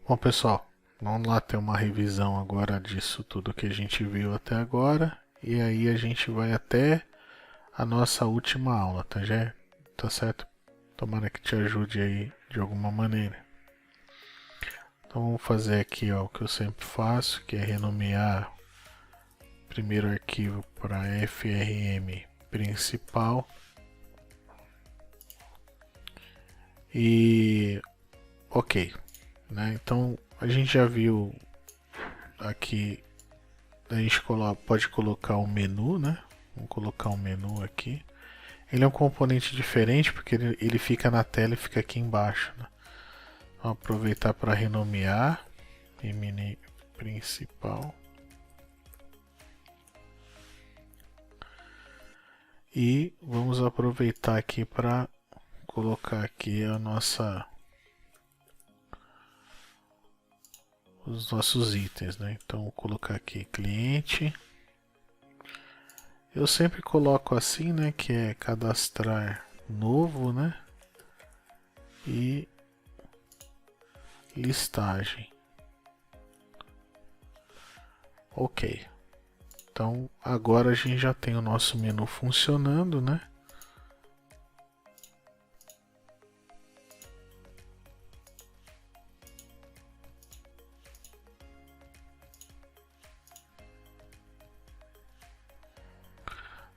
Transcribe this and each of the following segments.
Bom, pessoal, vamos lá ter uma revisão agora disso tudo que a gente viu até agora. E aí a gente vai até a nossa última aula, tá, tá certo? Tomara que te ajude aí de alguma maneira. Então vamos fazer aqui ó, o que eu sempre faço, que é renomear o primeiro arquivo para FRM principal. E ok, né? Então a gente já viu aqui, a gente pode colocar um menu, né? Vamos colocar um menu aqui. Ele é um componente diferente porque ele fica na tela e fica aqui embaixo, né? Vamos aproveitar para renomear menu principal. E vamos aproveitar aqui para colocar aqui os nossos itens, né? Então vou colocar aqui cliente. Eu sempre coloco assim, né? Que é cadastrar novo, né? E listagem. Ok. Então agora a gente já tem o nosso menu funcionando, né?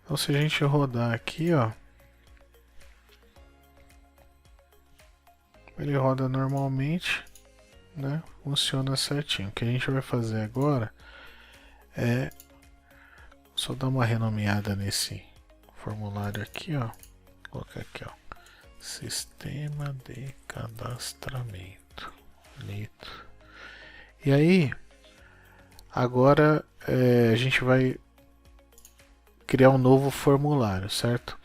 Então se a gente rodar aqui, ó, ele roda normalmente, né? Funciona certinho. O que a gente vai fazer agora é só dar uma renomeada nesse formulário aqui, ó. Vou colocar aqui, ó, sistema de cadastramento. Bonito. E aí, agora a gente vai criar um novo formulário, certo?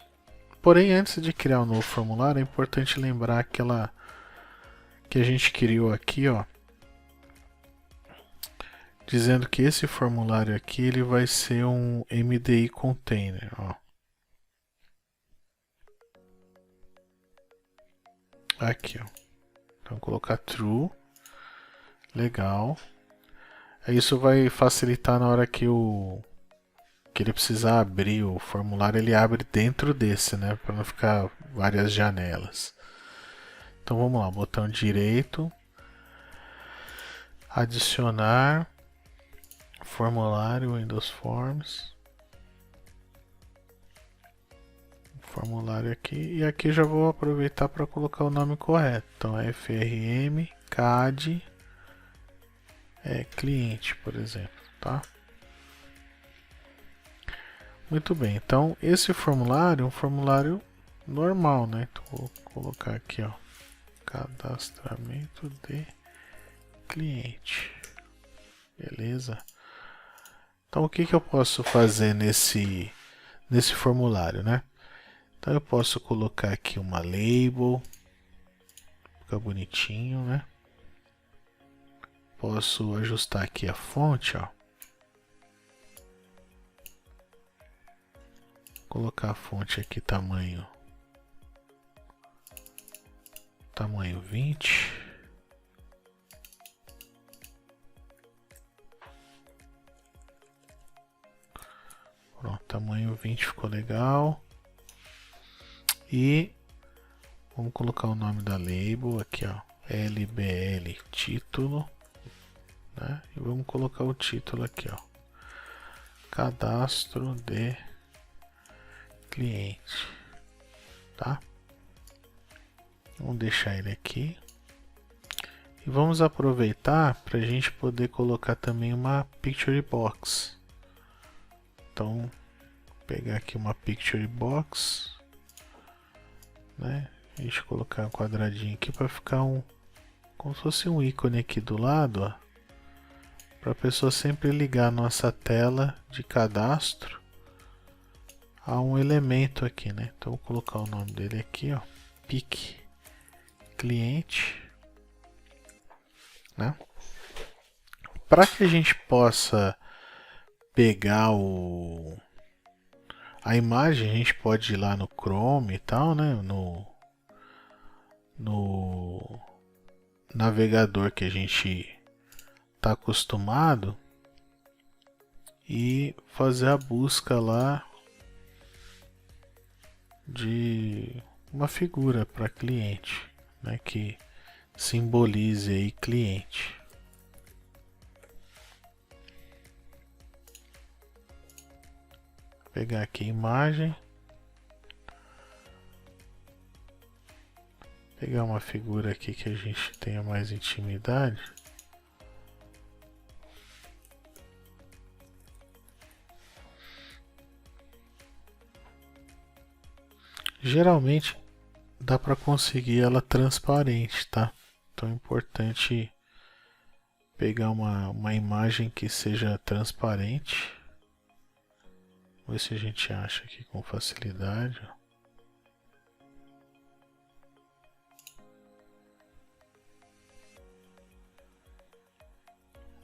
Porém, antes de criar um novo formulário, é importante lembrar aquela que a gente criou aqui, ó, dizendo que esse formulário aqui ele vai ser um MDI container, ó. Aqui, ó. Então colocar true, legal. Isso vai facilitar na hora que ele precisar abrir o formulário, ele abre dentro desse, né, para não ficar várias janelas. Então vamos lá, botão direito, adicionar formulário Windows Forms, formulário aqui, e aqui já vou aproveitar para colocar o nome correto. Então é FRM CAD cliente, por exemplo, tá? Muito bem, então esse formulário é um formulário normal, né? Então vou colocar aqui, ó, cadastramento de cliente, beleza? Então o que eu posso fazer nesse formulário, né? Então eu posso colocar aqui uma label, fica bonitinho, né? Posso ajustar aqui a fonte, ó. Colocar a fonte aqui tamanho 20. Pronto, tamanho 20 ficou legal. E vamos colocar o nome da label aqui, ó, LBL título, né? E vamos colocar o título aqui, ó, cadastro de cliente, tá? Vamos deixar ele aqui. E vamos aproveitar para a gente poder colocar também uma picture box. Então, vou pegar aqui uma picture box, né? A gente colocar um quadradinho aqui para ficar como se fosse um ícone aqui do lado, ó, para a pessoa sempre ligar a nossa tela de cadastro a um elemento aqui, né? Então vou colocar o nome dele aqui, ó, pic cliente, né? Para que a gente possa pegar a imagem, a gente pode ir lá no Chrome e tal, né? navegador que a gente está acostumado e fazer a busca lá de uma figura para cliente, né, que simbolize aí cliente. Vou pegar aqui a imagem, pegar uma figura aqui que a gente tenha mais intimidade. Geralmente dá para conseguir ela transparente, tá? Então é importante pegar uma imagem que seja transparente. Vamos ver se a gente acha aqui com facilidade.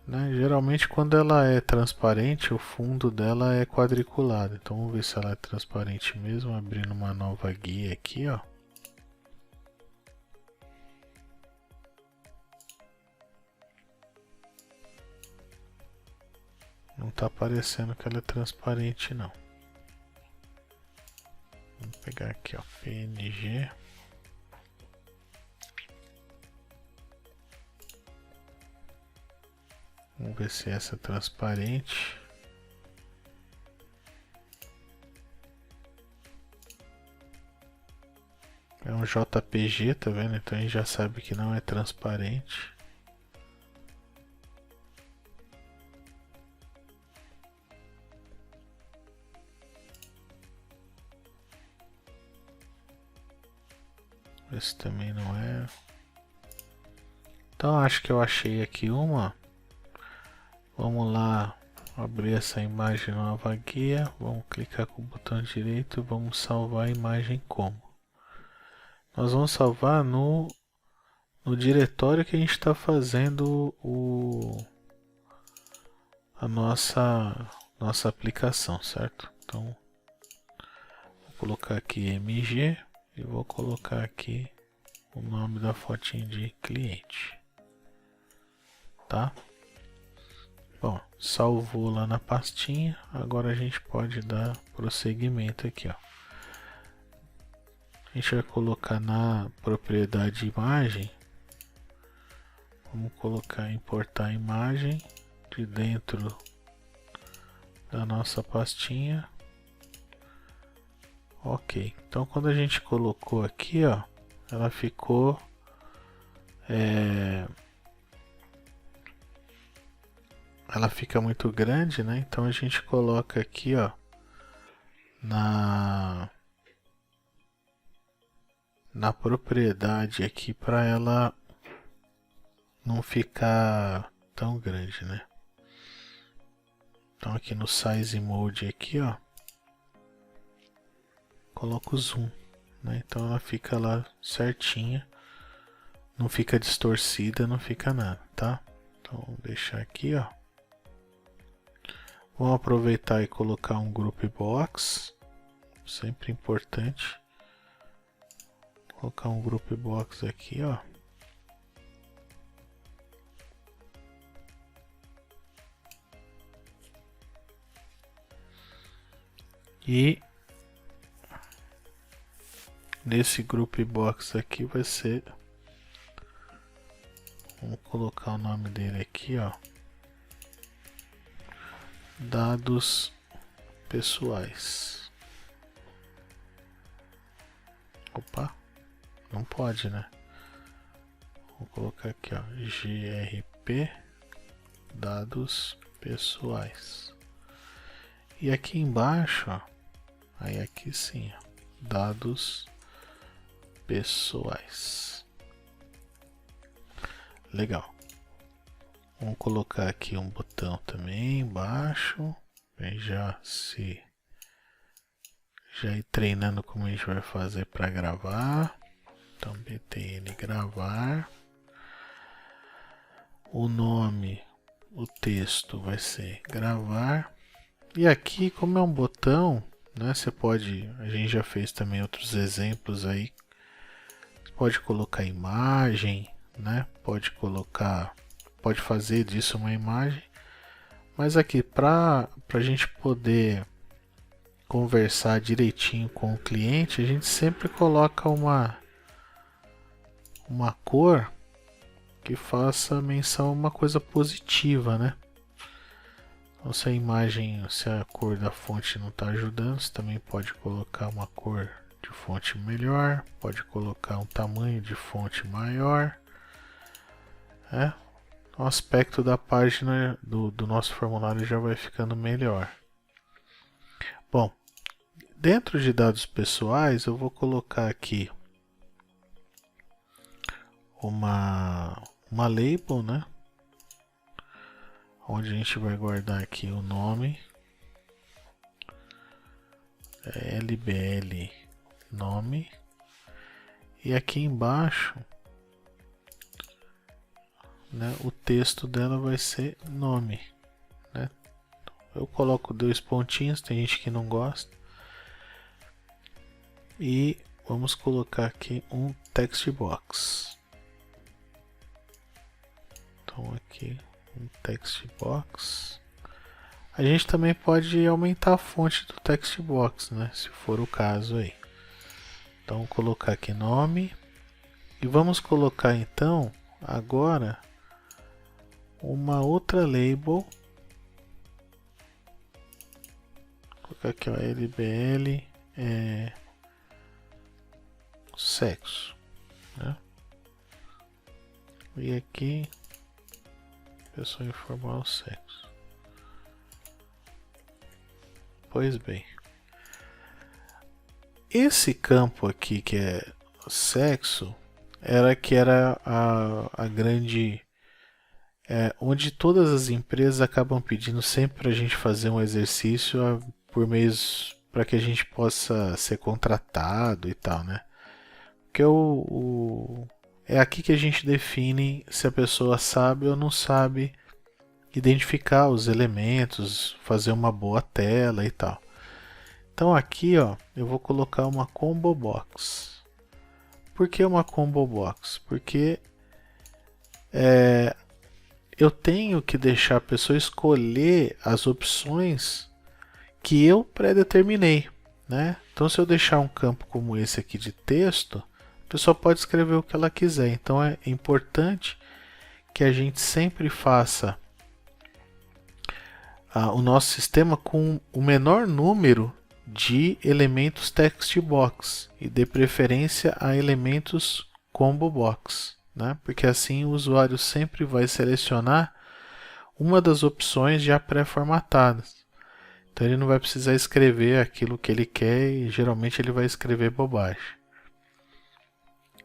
Né? Geralmente quando ela é transparente, o fundo dela é quadriculado. Então vamos ver se ela é transparente mesmo, abrindo uma nova guia aqui, ó. Não está aparecendo que ela é transparente não. Vamos pegar aqui, ó, PNG. Vamos ver se essa é transparente. É um JPG, tá vendo? Então a gente já sabe que não é transparente. Esse também não é. Então acho que eu achei aqui uma. Vamos lá abrir essa imagem nova guia. Vamos clicar com o botão direito e vamos salvar a imagem como. Nós vamos salvar no diretório que a gente está fazendo a nossa aplicação, certo? Então vou colocar aqui MG e vou colocar aqui o nome da fotinha de cliente, tá? Bom, salvou lá na pastinha, agora a gente pode dar prosseguimento aqui, ó. A gente vai colocar na propriedade imagem, vamos colocar importar imagem de dentro da nossa pastinha. Ok, então quando a gente colocou aqui, ó, ela ficou ela fica muito grande, né? Então a gente coloca aqui, ó, na propriedade aqui para ela não ficar tão grande, né? Então aqui no size mode aqui, ó, coloco o zoom, né? Então ela fica lá certinha, não fica distorcida, não fica nada, tá? Então vou deixar aqui, ó. Vamos aproveitar e colocar um group box, sempre importante. Colocar um group box aqui, ó. E nesse group box aqui vai ser, vamos colocar o nome dele aqui, ó, dados pessoais. Opa, não pode, né? Vou colocar aqui, ó, GRP dados pessoais. E aqui embaixo, ó, aí aqui sim, ó, dados pessoais. Legal. Vamos colocar aqui um botão também embaixo. Já ir treinando como a gente vai fazer para gravar. Então btn gravar. O nome, o texto vai ser gravar. E aqui, como é um botão, né, você pode, a gente já fez também outros exemplos aí. Você pode colocar imagem, né? Pode colocar, pode fazer disso uma imagem, mas aqui para a gente poder conversar direitinho com o cliente, a gente sempre coloca uma cor que faça menção a uma coisa positiva, né? Então, se a imagem, se a cor da fonte não está ajudando, você também pode colocar uma cor de fonte melhor, pode colocar um tamanho de fonte maior, né? O aspecto da página do nosso formulário já vai ficando melhor. Bom, dentro de dados pessoais, eu vou colocar aqui uma label, né? Onde a gente vai guardar aqui o nome, LBL nome, e aqui embaixo, né, o texto dela vai ser nome, né? Eu coloco 2 pontinhos, tem gente que não gosta, e vamos colocar aqui um text box. Então aqui um text box. A gente também pode aumentar a fonte do text box, né, se for o caso aí. Então vou colocar aqui nome e vamos colocar então agora uma outra label. Vou colocar aqui, ó, LBL sexo, né? E aqui pessoa informal sexo. Pois bem, esse campo aqui que é sexo era a grande onde todas as empresas acabam pedindo sempre para a gente fazer um exercício por meios para que a gente possa ser contratado e tal, né? Porque é aqui que a gente define se a pessoa sabe ou não sabe identificar os elementos, fazer uma boa tela e tal. Então aqui, ó, eu vou colocar uma combo box. Por que uma combo box? Porque eu tenho que deixar a pessoa escolher as opções que eu pré-determinei, né? Então, se eu deixar um campo como esse aqui de texto, a pessoa pode escrever o que ela quiser. Então, é importante que a gente sempre faça o nosso sistema com o menor número de elementos text box e dê preferência a elementos combo box, né? Porque assim o usuário sempre vai selecionar uma das opções já pré-formatadas. Então ele não vai precisar escrever aquilo que ele quer e geralmente ele vai escrever bobagem.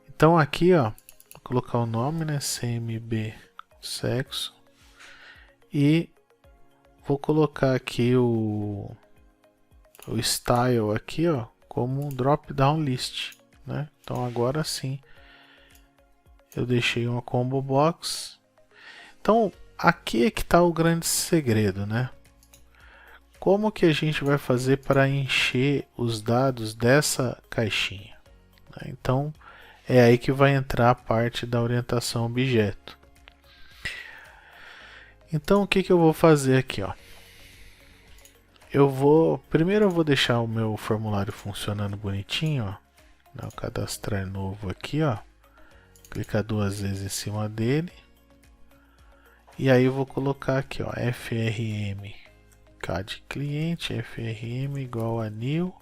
Então aqui, ó, vou colocar o nome, né, CMB sexo, e vou colocar aqui o style aqui, ó, como um drop down list, né? Então agora sim eu deixei uma combo box. Então aqui é que está o grande segredo, né? Como que a gente vai fazer para encher os dados dessa caixinha? Então é aí que vai entrar a parte da orientação objeto. Então o que eu vou fazer aqui, ó? Primeiro eu vou deixar o meu formulário funcionando bonitinho, ó. O cadastrar novo aqui, ó. Clicar 2 vezes em cima dele. E aí eu vou colocar aqui, ó, frm CAD cliente, frm igual a new,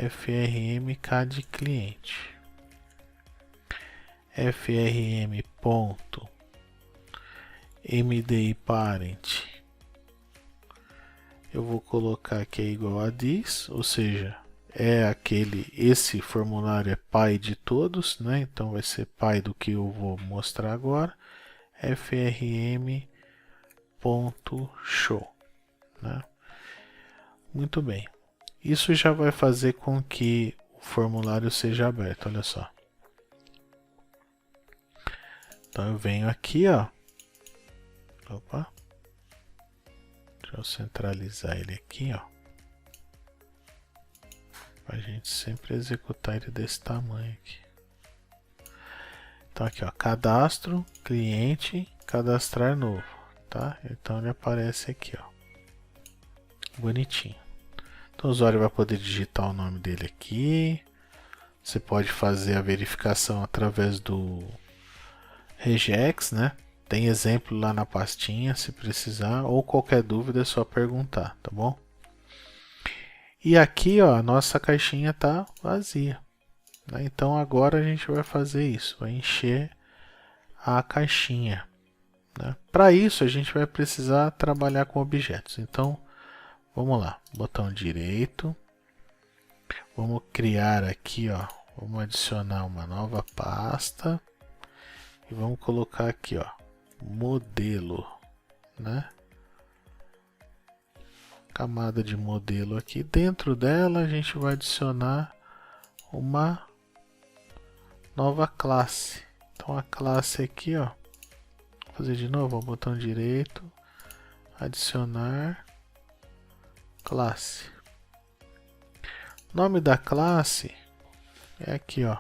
frm CAD cliente, frm ponto mdi parent. Eu vou colocar que é igual a this, ou seja, esse formulário é pai de todos, né? Então vai ser pai do que eu vou mostrar agora, frm.show, né? Muito bem. Isso já vai fazer com que o formulário seja aberto, olha só. Então eu venho aqui, ó. Opa. Deixa eu centralizar ele aqui, ó. Para a gente sempre executar ele desse tamanho aqui. Então aqui, ó, cadastro, cliente, cadastrar novo, tá? Então ele aparece aqui, ó, bonitinho. Então o usuário vai poder digitar o nome dele aqui. Você pode fazer a verificação através do regex, né? Tem exemplo lá na pastinha, se precisar, ou qualquer dúvida é só perguntar, tá bom? E aqui, ó, a nossa caixinha tá vazia, né? Então agora a gente vai fazer isso, vai encher a caixinha, né? Para isso a gente vai precisar trabalhar com objetos. Então vamos lá, botão direito, vamos criar aqui, ó, vamos adicionar uma nova pasta e vamos colocar aqui, ó, modelo, né? Camada de modelo aqui. Dentro dela a gente vai adicionar uma nova classe. Então a classe aqui, ó, vou fazer de novo, ó, botão direito, adicionar classe. Nome da classe é aqui, ó,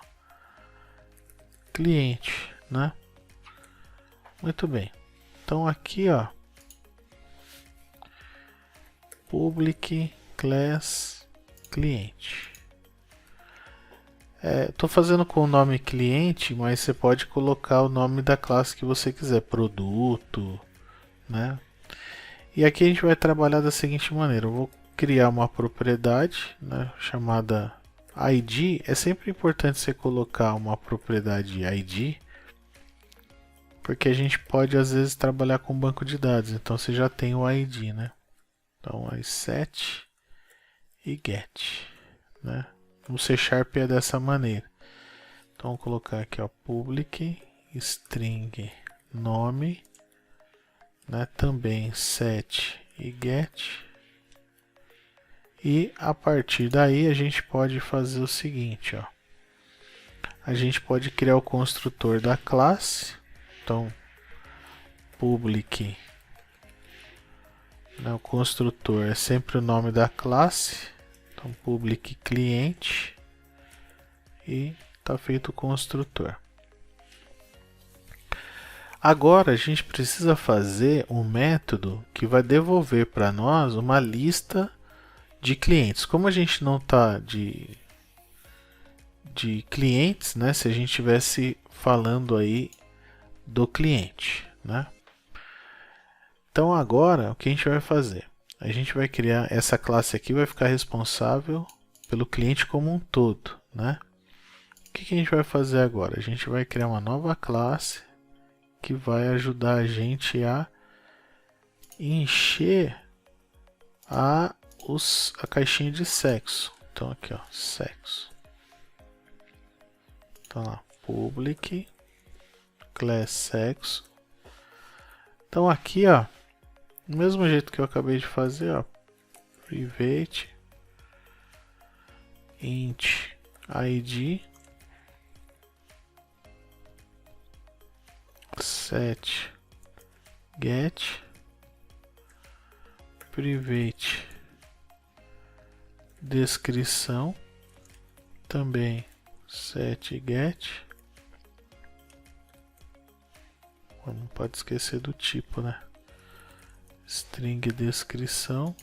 cliente, né? Muito bem. Então aqui, ó, public class cliente. Estou fazendo com o nome cliente, mas você pode colocar o nome da classe que você quiser, produto, né? E aqui a gente vai trabalhar da seguinte maneira: eu vou criar uma propriedade, né, chamada ID. É sempre importante você colocar uma propriedade ID, porque a gente pode às vezes trabalhar com banco de dados, então você já tem o ID, né? Então aí set e get, né? No C# é dessa maneira. Então vou colocar aqui, ó, public string nome, né? Também set e get. E a partir daí a gente pode fazer o seguinte, ó. A gente pode criar o construtor da classe. Então public, né, o construtor é sempre o nome da classe. Então public cliente e está feito o construtor. Agora a gente precisa fazer um método que vai devolver para nós uma lista de clientes. Como a gente não está de clientes, né? Se a gente estivesse falando aí do cliente, né? Então agora o que a gente vai fazer? A gente vai criar essa classe aqui, vai ficar responsável pelo cliente como um todo, né? O que a gente vai fazer agora? A gente vai criar uma nova classe que vai ajudar a gente a encher a caixinha de sexo. Então aqui, ó, sexo. Então lá, public class sexo. Então aqui, ó, do mesmo jeito que eu acabei de fazer, ó, private int id set get private descrição também set get. Não pode esquecer do tipo, né? String descrição.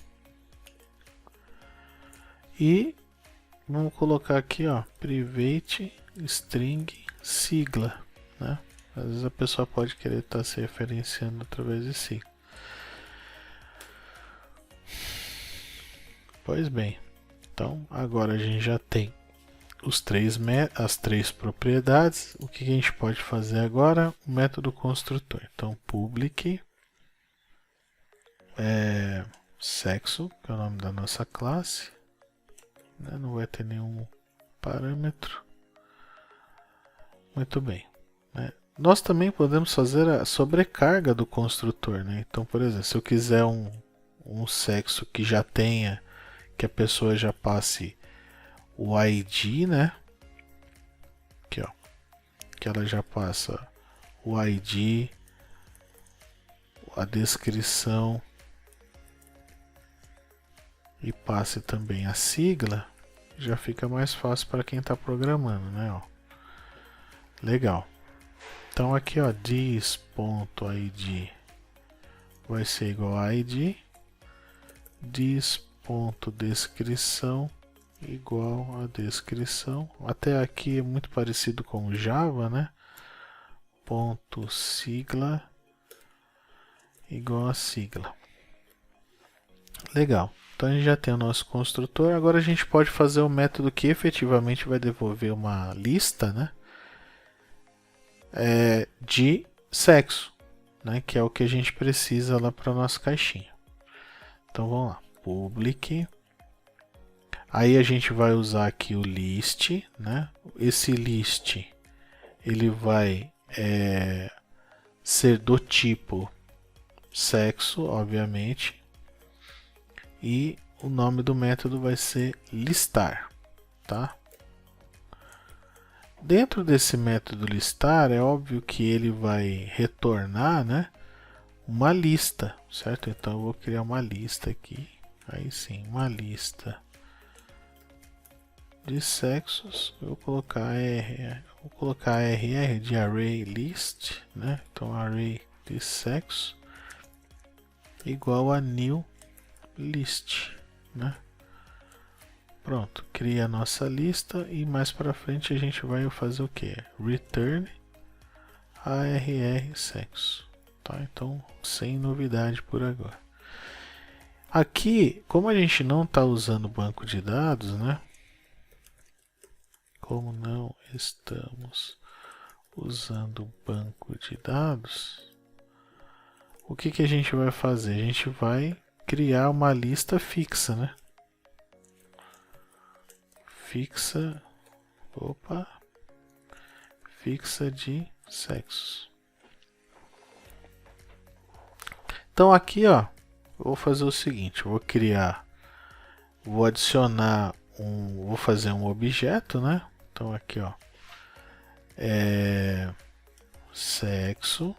E vamos colocar aqui, ó, private string sigla, né? Às vezes a pessoa pode querer estar se referenciando através de sigla. Pois bem, então agora a gente já tem as três propriedades. O que a gente pode fazer agora? O método construtor. Então public sexo, que é o nome da nossa classe, né? Não vai ter nenhum parâmetro. Muito bem, né? Nós também podemos fazer a sobrecarga do construtor, né? Então, por exemplo, se eu quiser um sexo que já tenha, que a pessoa já passe o ID, né? Aqui, ó, que ela já passa o ID, a descrição e passe também a sigla, já fica mais fácil para quem está programando, né? Ó. Legal. Então aqui, ó, this.id vai ser igual a id, this.descrição igual a descrição. Até aqui é muito parecido com Java, né? Ponto sigla igual a sigla. Legal. Então a gente já tem o nosso construtor. Agora a gente pode fazer o método que efetivamente vai devolver uma lista, né? De sexo, né? Que é o que a gente precisa lá para a nossa caixinha. Então vamos lá. Public. Aí a gente vai usar aqui o list, né? Esse list ele vai ser do tipo sexo, obviamente. E o nome do método vai ser listar, tá? Dentro desse método listar, é óbvio que ele vai retornar, né, uma lista, certo? Então eu vou criar uma lista aqui, aí sim, uma lista de sexos. Eu vou colocar RR de array list, né? Então array de sexo igual a new list, né? Pronto, cria a nossa lista e mais para frente a gente vai fazer o que? Return ARR sexo, tá? Então, sem novidade por agora. Aqui, como a gente não está usando banco de dados, né? Como não estamos usando banco de dados, o que a gente vai fazer? A gente vai criar uma lista fixa, né? Fixa de sexos. Então aqui, ó, eu vou fazer o seguinte, vou adicionar vou fazer um objeto, né? Então aqui, ó, sexo,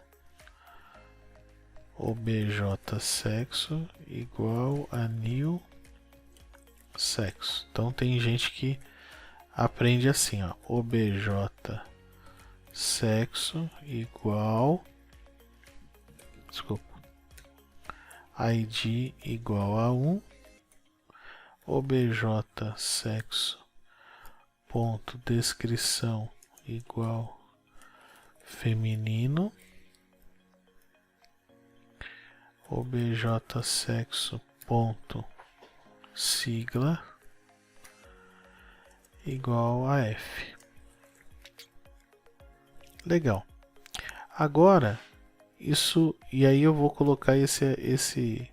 obj sexo igual a new sexo. Então tem gente que aprende assim, ó, obj sexo igual, id igual a 1, obj sexo ponto descrição igual feminino, obj sexo ponto sigla igual a F. Legal. Agora, isso, e aí eu vou colocar esse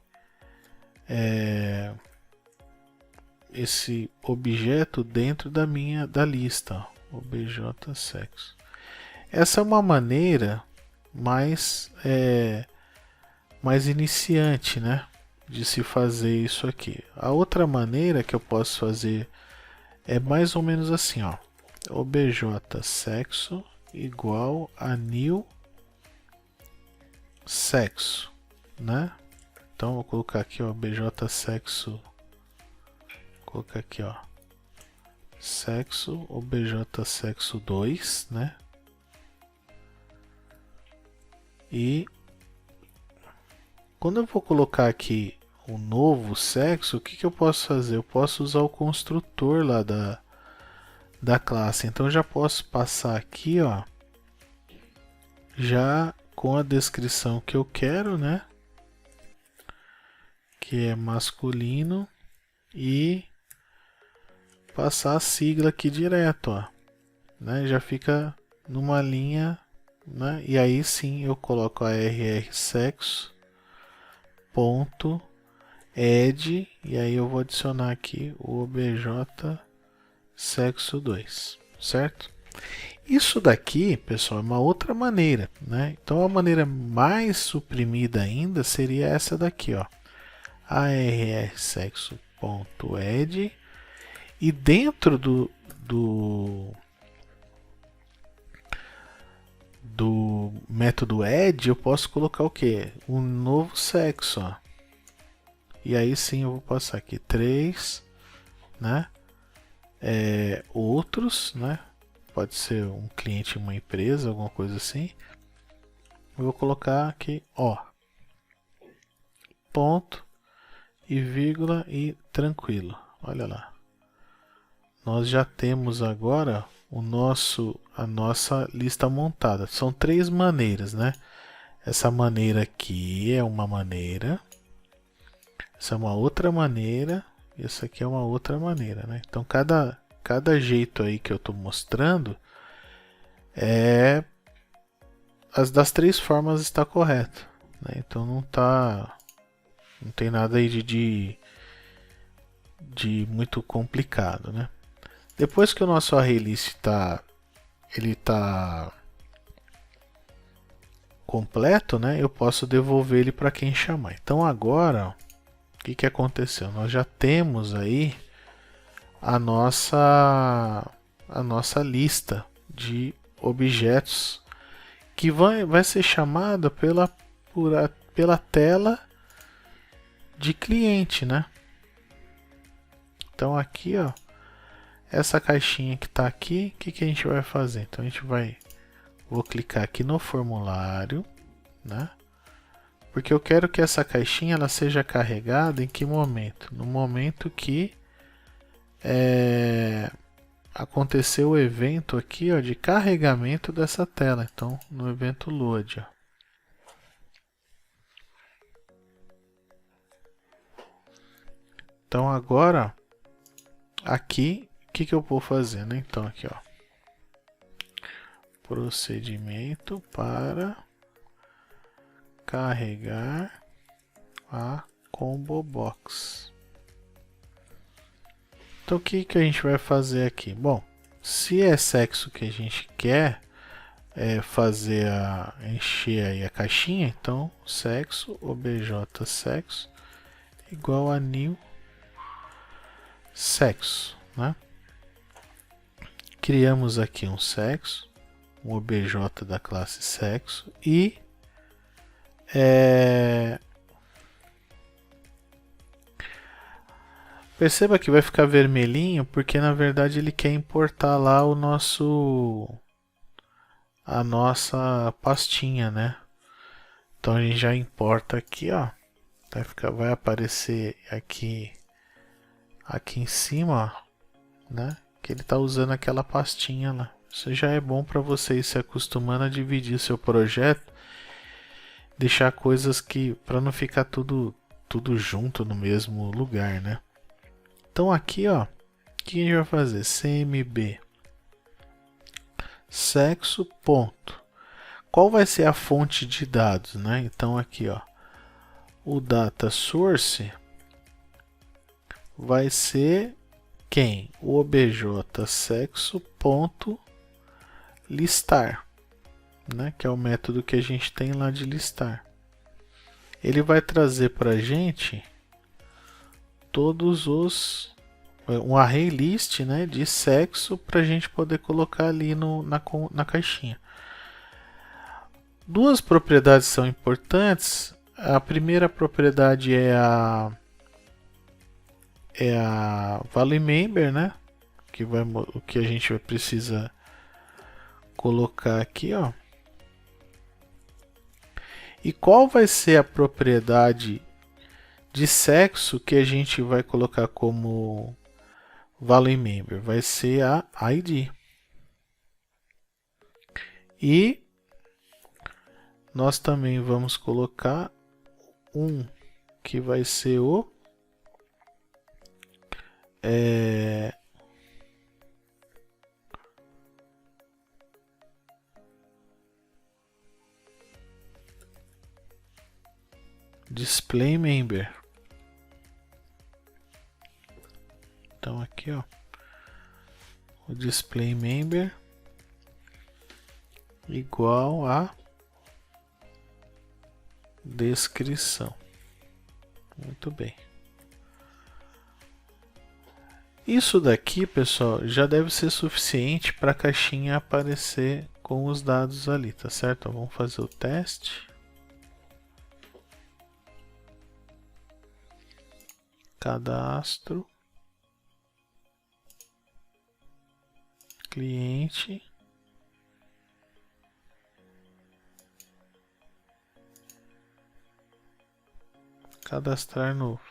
objeto dentro da lista, ó, obj sexo. Essa é uma maneira mais iniciante, né, de se fazer isso aqui. A outra maneira que eu posso fazer é mais ou menos assim, ó, obj sexo igual a new sexo, né? Então vou colocar aqui, ó, obj sexo, vou colocar aqui, ó, sexo, obj sexo 2, né? E quando eu vou colocar aqui o novo sexo, o que eu posso fazer? Eu posso usar o construtor lá da classe. Então eu já posso passar aqui, ó, já com a descrição que eu quero, né? Que é masculino, e passar a sigla aqui direto, ó, né? Já fica numa linha, né? E aí sim eu coloco a rr sexo ponto add, e aí eu vou adicionar aqui o obj sexo 2, certo? Isso daqui, pessoal, é uma outra maneira, né? Então a maneira mais suprimida ainda seria essa daqui, ó, arr sexo.add, e dentro do método add eu posso colocar o que? Um novo sexo, ó. E aí sim eu vou passar aqui 3, né? Outros, né? Pode ser um cliente, uma empresa, alguma coisa assim. Eu vou colocar aqui, ó, ponto e vírgula e tranquilo. Olha lá. Nós já temos agora a nossa lista montada. São três maneiras, né? Essa maneira aqui é uma maneira, essa é uma outra maneira, e essa aqui é uma outra maneira, né? Então cada jeito aí que eu estou mostrando é as das três formas está correto, né? Então não tem nada aí de muito complicado, né? Depois que o nosso ArrayList está completo, né? Eu posso devolver ele para quem chamar. Então agora, o que aconteceu? Nós já temos aí a nossa lista de objetos que vai ser chamada pela tela de cliente, né? Então aqui, ó, essa caixinha que está aqui, o que a gente vai fazer? Então a gente vou clicar aqui no formulário, né? Porque eu quero que essa caixinha ela seja carregada em que momento? No momento que aconteceu o evento aqui, ó, de carregamento dessa tela. Então, no evento load, ó. Então agora, aqui, o que eu vou fazer, né? Então aqui, ó, procedimento para carregar a combo box. Então o que a gente vai fazer aqui? Bom, se é sexo que a gente quer fazer encher aí a caixinha, então sexo obj sexo igual a new sexo, né? Criamos aqui um sexo, um obj da classe sexo e perceba que vai ficar vermelhinho porque na verdade ele quer importar lá a nossa pastinha, né? Então a gente já importa aqui, ó. Vai aparecer aqui em cima, ó, né? Que ele está usando aquela pastinha lá. Isso já é bom para você ir se acostumando a dividir seu projeto, deixar coisas para não ficar tudo junto no mesmo lugar, né? Então aqui, ó, o que a gente vai fazer? CMB sexo ponto. Qual vai ser a fonte de dados, né? Então aqui, ó, o data source vai ser quem? O obj sexo ponto listar, né? Que é o método que a gente tem lá de listar. Ele vai trazer para a gente um array list, né, de sexo para a gente poder colocar ali na caixinha. Duas propriedades são importantes. A primeira propriedade é a value member, né, o que a gente precisa colocar aqui, ó. E qual vai ser a propriedade de sexo que a gente vai colocar como value member? Vai ser a ID. E nós também vamos colocar um que vai ser o display member. Então aqui, ó, o display member igual a descrição. Muito bem. Isso daqui, pessoal, já deve ser suficiente para a caixinha aparecer com os dados ali, tá certo? Vamos fazer o teste. Cadastro. Cliente. cadastrar novo.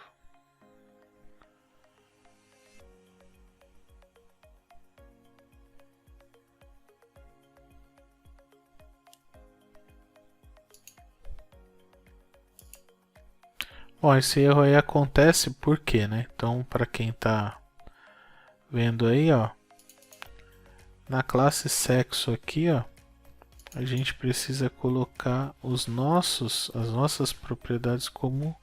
Bom, esse erro aí acontece por quê, né? Então, para quem está vendo aí, ó, na classe sexo aqui, ó, a gente precisa colocar as nossas propriedades como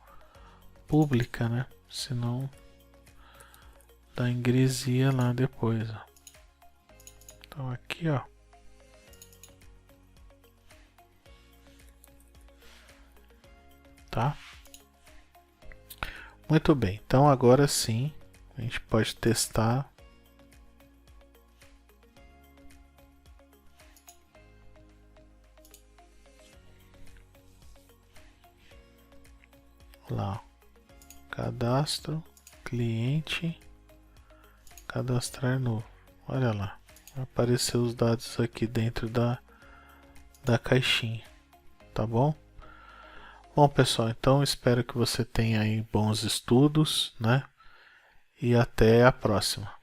pública, né? Senão dá ingresia lá depois, ó. Então aqui, ó, tá? Muito bem, então agora sim a gente pode testar. Lá, cadastro, cliente, cadastrar novo. Olha lá, vai aparecer os dados aqui dentro da caixinha, tá bom? Bom, pessoal, então espero que você tenha aí bons estudos, né? E até a próxima.